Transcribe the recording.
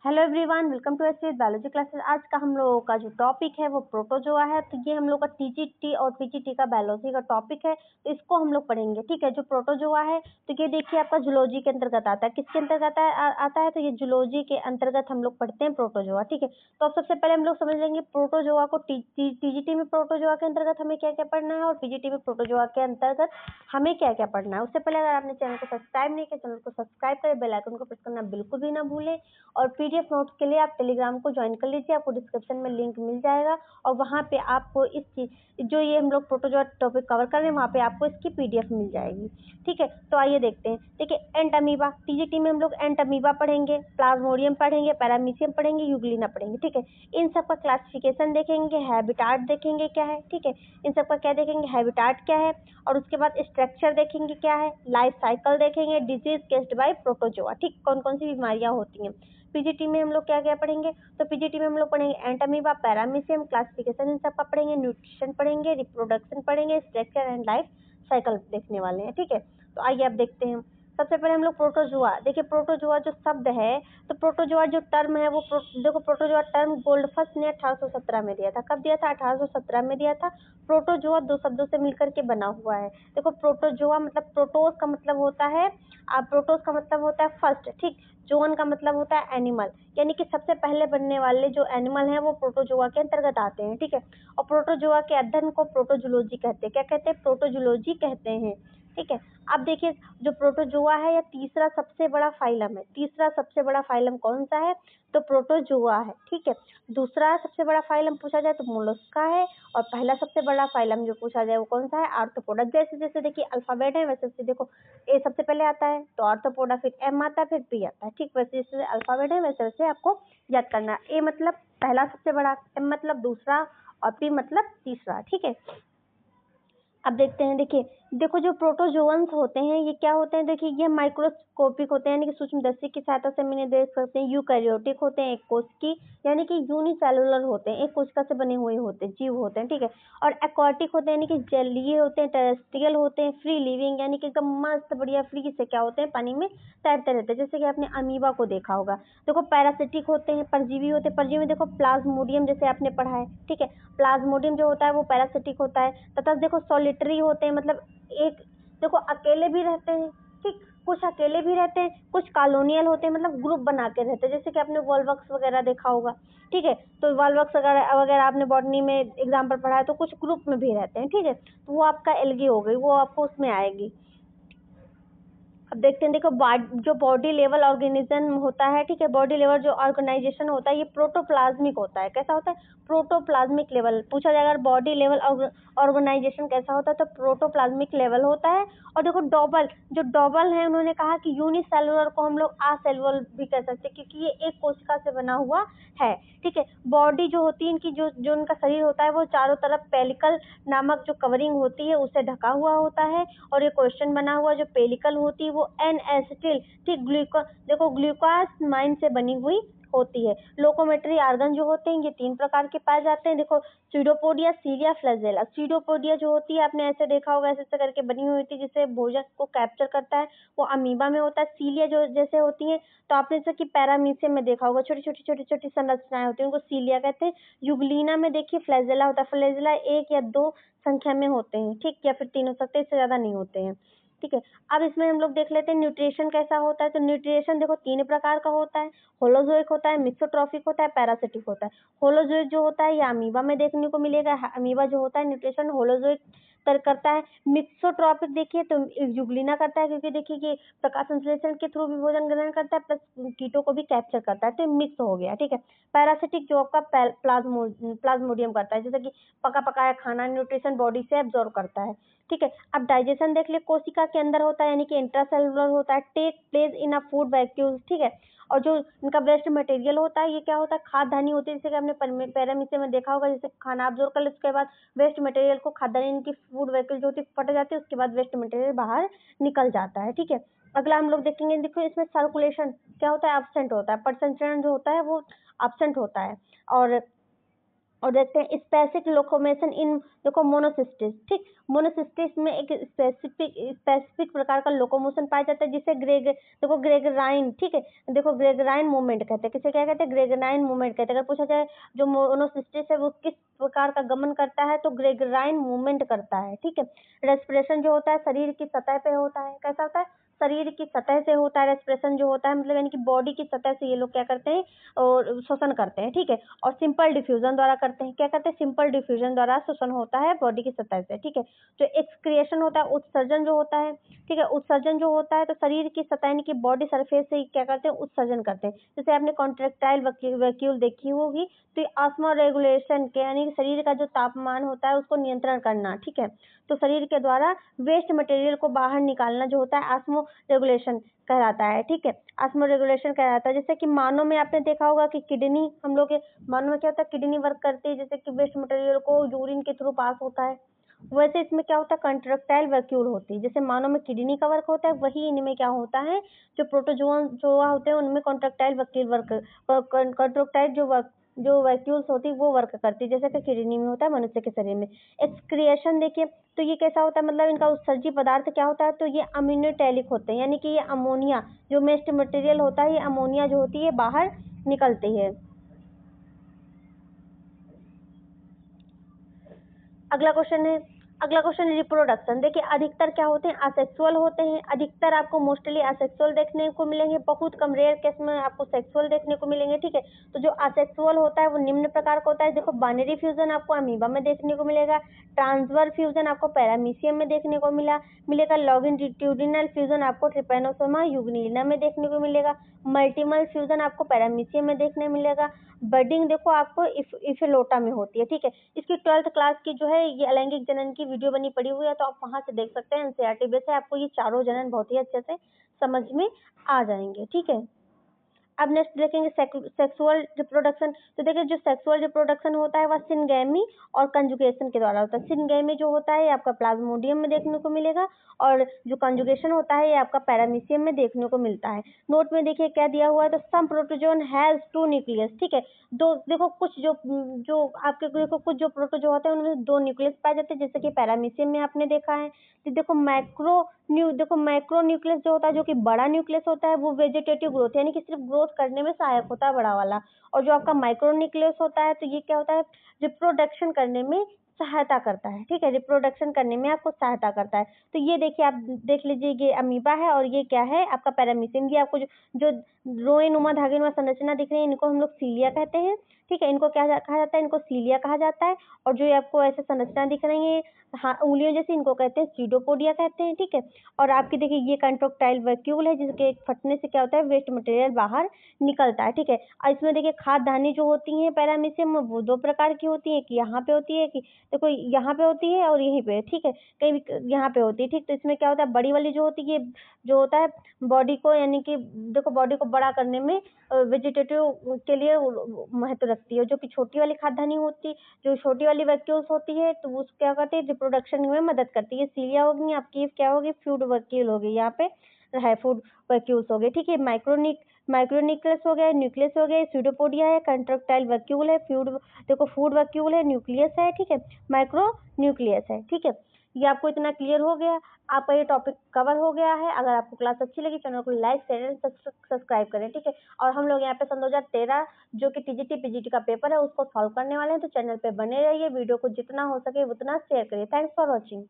Hello everyone, welcome to SVS biology classes. आज का हम लोगों का जो टॉपिक है वो प्रोटोजोआ है। तो ये हम लोग का टीजीटी और पीजीटी का बायोलॉजी का टॉपिक है, तो इसको हम लोग पढ़ेंगे। ठीक है, जो प्रोटोजोआ है तो ये देखिए आपका जूलॉजी के अंतर्गत आता है। किसके अंतर्गत आता है? तो ये जूलॉजी के अंतर्गत हम लोग पढ़ते हैं प्रोटोजोआ। ठीक है, तो अब सबसे पहले हम लोग समझ लेंगे प्रोटोजोआ को। टीजीटी में प्रोटोजोआ के अंतर्गत हमें क्या क्या पढ़ना है और पीजीटी में प्रोटोजोआ के अंतर्गत हमें क्या क्या पढ़ना है। उससे पहले अगर आपने चैनल को सब्सक्राइब नहीं किया, चैनल को सब्सक्राइब करें, बेल आइकन को प्रेस करना बिल्कुल भी ना भूलें। और पीडीएफ नोट्स के लिए आप टेलीग्राम को ज्वाइन कर लीजिए, आपको डिस्क्रिप्शन में लिंक मिल जाएगा और वहाँ पे आपको इस चीज जो ये हम लोग प्रोटोजोआ टॉपिक कवर कर रहे हैं वहाँ पे आपको इसकी पीडीएफ मिल जाएगी। ठीक है, तो आइए देखते हैं। देखिए, एंट अमीबा, टीजीटी में हम लोग एंट अमीबा पढ़ेंगे, प्लाज्मोडियम पढ़ेंगे, पैरामीशियम पढ़ेंगे, यूग्लिना पढ़ेंगे। ठीक है, इन सब का क्लासिफिकेशन देखेंगे, हैबिटाट देखेंगे क्या है। ठीक है, इन सब का क्या देखेंगे, हैबिटाट क्या है, और उसके बाद स्ट्रक्चर देखेंगे क्या है, लाइफ साइकिल देखेंगे, डिजीज केस्ड बाय प्रोटोजोआ। ठीक, कौन कौन सी बीमारियां होती हैं। पीजीटी में हम लोग क्या क्या पढ़ेंगे, तो पीजीटी में हम लोग पढ़ेंगे एंट अमीबा, पैरामीशियम, क्लासिफिकेशन इन सब का पढ़ेंगे, न्यूट्रिशन पढ़ेंगे, रिप्रोडक्शन पढ़ेंगे, स्ट्रक्चर एंड लाइफ साइकिल देखने वाले हैं। ठीक है, तो आइए अब देखते हैं। सबसे पहले हम लोग प्रोटोजोआ। देखिए, प्रोटोजोआ जो शब्द है, तो प्रोटोजोआ जो टर्म है वो देखो, प्रोटोजोआ टर्म गोल्डफस्ट ने 1817 में दिया था। कब दिया था? 1817 में दिया था। प्रोटोजोआ दो शब्दों से मिलकर के बना हुआ है। देखो, प्रोटोजोआ मतलब प्रोटोस का मतलब होता है, प्रोटोस का मतलब होता है फर्स्ट। ठीक, जोन का मतलब होता है एनिमल, यानी कि सबसे पहले बनने वाले जो एनिमल हैं वो प्रोटोजोआ के अंतर्गत आते हैं। ठीक है, और प्रोटोजोआ के अध्ययन को प्रोटोजूलॉजी कहते हैं। क्या कहते हैं? प्रोटोजूलॉजी कहते हैं। ठीक है, अब देखिए, जो प्रोटोजोआ है यह तीसरा सबसे बड़ा फाइलम है। तीसरा सबसे बड़ा फाइलम कौन सा है? तो प्रोटोजोआ है। ठीक है, दूसरा सबसे बड़ा फाइलम पूछा जाए तो मोलस्का है, और पहला सबसे बड़ा फाइलम जो पूछा जाए वो कौन सा है? आर्थ्रोपोडा। जैसे जैसे देखिए अल्फाबेट है वैसे वैसे देखो, ए सबसे पहले आता है तो आर्थ्रोपोडा, फिर एम आता है, फिर पी आता है। ठीक, वैसे जैसे अल्फाबेट है वैसे वैसे आपको याद करना है। ए मतलब पहला सबसे बड़ा, एम मतलब दूसरा, और पी मतलब तीसरा। ठीक है, अब देखते हैं। देखिए, देखो जो प्रोटोजोअन्स होते हैं ये क्या होते हैं? देखिए, ये माइक्रोस्कोपिक होते हैं, यानी कि सूक्ष्मदर्शी की सहायता से हम इन्हें देख सकते हैं। यूकैरियोटिक होते हैं, एक कोशिकी यानी कि यूनिसेलुलर होते हैं, एक कोशिका से बने हुए होते हैं, जीव होते हैं। ठीक है, और एक्वाटिक होते हैं, यानी कि जलीय होते हैं, टेरेस्ट्रियल होते हैं, फ्री लिविंग यानी कि एकदम मस्त बढ़िया फ्री से क्या होते हैं, पानी में तैरते रहते हैं, जैसे कि आपने अमीबा को देखा होगा। देखो, पैरासिटिक होते हैं, परजीवी होते हैं। परजीवी में देखो प्लाज्मोडियम जैसे आपने पढ़ा है। ठीक है, प्लाज्मोडियम जो होता है वो पैरासिटिक होता है। तथा देखो सॉलिटरी होते हैं, मतलब एक, देखो अकेले भी रहते हैं। ठीक, कुछ अकेले भी रहते हैं, कुछ कॉलोनियल होते हैं, मतलब ग्रुप बना के रहते हैं, जैसे कि आपने वॉल्वक्स वगैरह देखा होगा। ठीक है, तो वॉल्वक्स वगैरह वगैरह आपने बॉटनी में एग्जाम्पल पढ़ा है, तो कुछ ग्रुप में भी रहते हैं। ठीक है, तो वो आपका एल्गी हो गई, वो आपको उसमें आएगी। अब देखते हैं। देखो, जो बॉडी लेवल ऑर्गेनिज्म होता है, ठीक है, बॉडी लेवल जो ऑर्गेनाइजेशन होता है ये प्रोटोप्लाज्मिक होता है। कैसा होता है? प्रोटोप्लाज्मिक लेवल पूछा जाएगा। बॉडी लेवल ऑर्गेनाइजेशन कैसा होता है? तो प्रोटोप्लाज्मिक लेवल होता है। और देखो डॉबल, जो डॉबल है उन्होंने कहा कि यूनिसेलुलर को हम लोग आसेलुलर भी कह सकते हैं, क्योंकि ये एक कोशिका से बना हुआ है। ठीक है, बॉडी जो होती है इनकी, जो जो उनका शरीर होता है वो चारों तरफ पेलिकल नामक जो कवरिंग होती है उससे ढका हुआ होता है। और ये क्वेश्चन बना हुआ जो पेलिकल होती है वो एन एसिटिल, ठीक, देखो ग्लूकोज माइन से बनी हुई होती है। लोकोमेट्री आर्गन जो होते हैं ये 3 प्रकार के पाए जाते हैं। देखो, सीडोपोडिया, सीलिया, फ्लैजेला। सीडोपोडिया जो होती है आपने ऐसे देखा होगा, ऐसे ऐसे करके बनी हुई होती है जिससे भोजन को कैप्चर करता है, वो अमीबा में होता है। सीलिया जो जैसे होती है, तो आपने जैसे कि पैरामीशियम में देखा होगा, छोटी छोटी छोटी छोटी संरचनाएं होती हैं, उनको सीलिया कहते हैं। यूग्लिना में देखिए फ्लैजेला होता है। फ्लैजेला 1 या 2 संख्या में होते हैं, ठीक, या फिर 3 हो सकते हैं, इससे ज्यादा नहीं होते हैं। ठीक है, अब इसमें हम लोग देख लेते हैं न्यूट्रिशन कैसा होता है। तो न्यूट्रिशन देखो 3 प्रकार का होता है। होलोजोइक होता है, मिक्सोट्रॉफिक होता है, पैरासिटिक होता है। होलोजोइक जो होता है ये अमीबा में देखने को मिलेगा। अमीबा जो होता है न्यूट्रिशन होलोजोइक करता है। मिक्सोट्रॉपिक देखिए तो यूग्लिना करता है, क्योंकि देखिए कि प्रकाश संश्लेषण के थ्रू भी भोजन ग्रहण करता है, प्लस कीटों को भी कैप्चर करता है, तो मिक्स हो गया। ठीक है, पैरासिटिक जो आपका प्लाज्मोडियम करता है, जैसे कि पका पकाया खाना न्यूट्रिशन बॉडी से एब्जॉर्व करता है। ठीक है, अब डाइजेशन देख ले, कोशिका के अंदर होता है, यानी कि इंट्रासेलुलर होता है, take place in a food vacuole. ठीक है, और जो इनका वेस्ट मटेरियल होता है ये क्या होता है? खाद्यान्नी होती है, जैसे कि आपने पैरामीशियम में देखा होगा, जैसे खाना अब्जॉर्व कर ले उसके बाद वेस्ट मटेरियल को खाद्यान्नी, इनकी फूड वैक्यूल जो होती है फट जाती है, उसके बाद वेस्ट मटेरियल बाहर निकल जाता है। ठीक है, अगला हम लोग देखेंगे। देखो, इसमें सर्कुलेशन क्या होता है? एब्सेंट होता है। प्रसंचरण जो होता है वो एब्सेंट होता है। और और देखते हैं स्पेसिफिक लोकोमेशन इन, देखो मोनोसिस्टिस, ठीक, मोनोसिस्टिस में एक स्पेसिफिक प्रकार का लोकोमोशन पाया जाता है जिसे देखो ग्रेगराइन, ठीक है, देखो ग्रेगराइन मूवमेंट कहते हैं, किसे क्या कहते हैं, ग्रेगराइन मूवमेंट कहते हैं। अगर पूछा जाए जो मोनोसिस्टिस है वो किस प्रकार का गमन करता है, तो ग्रेगराइन मूवमेंट करता है, ठीक है। रेस्पिरेशन जो होता है शरीर की सतह पे होता है, कैसा होता है, शरीर की सतह से होता है रेस्पिरेशन जो होता है, मतलब यानी कि बॉडी की सतह से ये लोग क्या करते हैं और श्वसन करते हैं, ठीक है। और सिंपल डिफ्यूजन द्वारा करते हैं, क्या करते हैं, सिंपल डिफ्यूजन द्वारा श्वसन होता है बॉडी की सतह से, ठीक है। जो एक्सक्रिएशन होता है, उत्सर्जन जो होता है, ठीक है, उत्सर्जन जो होता है तो शरीर की सतह यानी कि बॉडी सरफेस से ही क्या करते हैं, उत्सर्जन करते हैं। जैसे आपने कॉन्ट्रेक्टाइल वैक्यूल देखी होगी, तो ये ऑस्मो रेगुलेशन के यानी कि शरीर का जो तापमान होता है उसको नियंत्रण करना, ठीक है। तो शरीर के द्वारा वेस्ट मटेरियल को बाहर निकालना जो होता है ऑस्मो रेगुलेशन कहलाता है, ठीक है, ऑस्मो रेगुलेशन कहलाता है। जैसे कि मानव में आपने देखा होगा कि किडनी, हम लोग के मानव में क्या होता है, किडनी वर्क करती है, जैसे कि वेस्ट मटेरियल को यूरिन के थ्रू पास होता है, वैसे इसमें क्या होता है, कंट्रेक्टाइल वैक्यूल होती है। जैसे मानव में किडनी का वर्क होता है, वही इनमें क्या होता है, जो प्रोटोजोआ जो होते हैं उनमें कंट्रेक्टाइल वैक्यूल वर्क, कंट्रेक्टाइल जो वैक्यूल्स होती है वो वर्क करती है, जैसे कि किडनी में होता है मनुष्य के शरीर में। एक्सक्रिएशन देखिए, तो ये कैसा होता है, मतलब इनका उत्सर्जी पदार्थ क्या होता है, तो ये अम्योनिटैलिक होते हैं, यानी कि ये अमोनिया जो वेस्ट मटेरियल होता है, ये अमोनिया जो होती है बाहर निकलती है। अगला क्वेश्चन रिप्रोडक्शन। देखिए अधिकतर क्या होते हैं, असेक्सुअल होते हैं, अधिकतर आपको मोस्टली असेक्सुअल देखने को मिलेंगे, बहुत कम रेयर केस में आपको सेक्सुअल देखने को मिलेंगे, ठीक है। तो जो असेक्सुअल होता है वो निम्न प्रकार का होता है, देखो बाइनरी फ्यूजन आपको अमीबा में देखने को मिलेगा, ट्रांसवर फ्यूजन आपको पैरामीशियम में देखने को मिलेगा, लॉन्गिट्यूडिनल फ्यूजन आपको ट्रिपैनोसोमा यूग्निना में देखने को मिलेगा, मल्टीपल फ्यूजन आपको पैरामीशियम में देखने मिलेगा, बडिंग देखो आपको इफिलोटा में होती है, ठीक है। इसकी 12th क्लास की जो है ये अलैंगिक जनन की वीडियो बनी पड़ी हुई है, तो आप वहां से देख सकते हैं, एनसीईआरटी बेस है, आपको ये चारों जनन बहुत ही अच्छे से समझ में आ जाएंगे, ठीक है। अब नेक्स्ट देखेंगे सेक्सुअल रिप्रोडक्शन। तो देखिए जो सेक्सुअल रिप्रोडक्शन होता है वह सिनगैमी और कंजुगेशन के द्वारा होता है। सिनगैमी जो होता है ये आपका प्लाज्मोडियम में देखने को मिलेगा, और जो कंजुगेशन होता है ये आपका पैरामीशियम में देखने को मिलता है। नोट में देखिए क्या दिया हुआ है, तो सम प्रोटोजोन हैज 2 न्यूक्लियस, ठीक है। दो देखो कुछ जो आपके देखो कुछ जो प्रोटोजो होते हैं उनमें 2 न्यूक्लियस पाए जाते हैं, जैसे कि पैरामीशियम में आपने देखा है। तो देखो माइक्रो न्यूक्लियस जो होता है, जो कि बड़ा न्यूक्लियस होता है, वो वेजिटेटिव ग्रोथ यानी कि सिर्फ ग्रोथ करने में सहायक होता है बड़ा वाला। और जो आपका माइक्रो न्यूक्लियस होता है, तो ये क्या होता है, रिप्रोडक्शन करने में सहायता करता है, ठीक है, रिप्रोडक्शन करने में आपको सहायता करता है। तो ये देखिए आप देख लीजिए, ये अमीबा है और ये क्या है आपका पैरामीशियम। ये आपको जो रोएनुमा धागेनुमा संरचना दिख रही है इनको हम लोग सीलिया कहते हैं, ठीक है। इनको क्या कहा जाता है, इनको सीलिया कहा जाता है। और जो ये आपको ऐसे संरचना दिख रही है, हाँ उंगलियों जैसी, इनको कहते हैं सीडोपोडिया कहते हैं, ठीक है। और आपकी देखिए ये कंट्रोक्टाइल वैक्यूल है, जिसके फटने से क्या होता है, वेस्ट मटेरियल बाहर निकलता है, ठीक है। और इसमें देखिए खाद्यधानी जो होती हैं पैरामीशियम में, वो 2 प्रकार की होती है, कि यहाँ पे होती है, कि देखो यहाँ पे होती है और यहीं पे, ठीक है, कहीं भी यहाँ पे होती है, ठीक। तो इसमें क्या होता है, बड़ी वाली जो होती है जो होता है बॉडी को, यानी कि देखो बॉडी को बड़ा करने में वेजिटेटिव के लिए महत्व रखती है। जो कि छोटी वाली खाद्यधानी होती है, जो छोटी वाली वैक्यूल्स होती है, तो वो क्या करती है, रिप्रोडक्शन में मदद करती है। सीलिया होगी आपकी, क्या होगी, फूड वैक्यूल होगी, यहाँ पे है फूड वैक्यूल्स हो गए, ठीक है। माइक्रोन्यूक्लियस हो गया, न्यूक्लियस हो गया, स्यूडोपोडिया है, कंट्रक्टाइल वैक्यूल है, देखो फूड वैक्यूल है, न्यूक्लियस है, ठीक है, माइक्रो न्यूक्लियस है, ठीक है। ये आपको इतना क्लियर हो गया, आपका ये टॉपिक कवर हो गया है। अगर आपको क्लास अच्छी लगी, चैनल को लाइक शेयर सब्सक्राइब करें, ठीक है। और हम लोग यहाँ पे सन 2013 जो कि टीजीटी पीजीटी का पेपर है उसको सॉल्व करने वाले हैं, तो चैनल पे बने रहिए, वीडियो को जितना हो सके उतना शेयर करिए। Thanks for watching.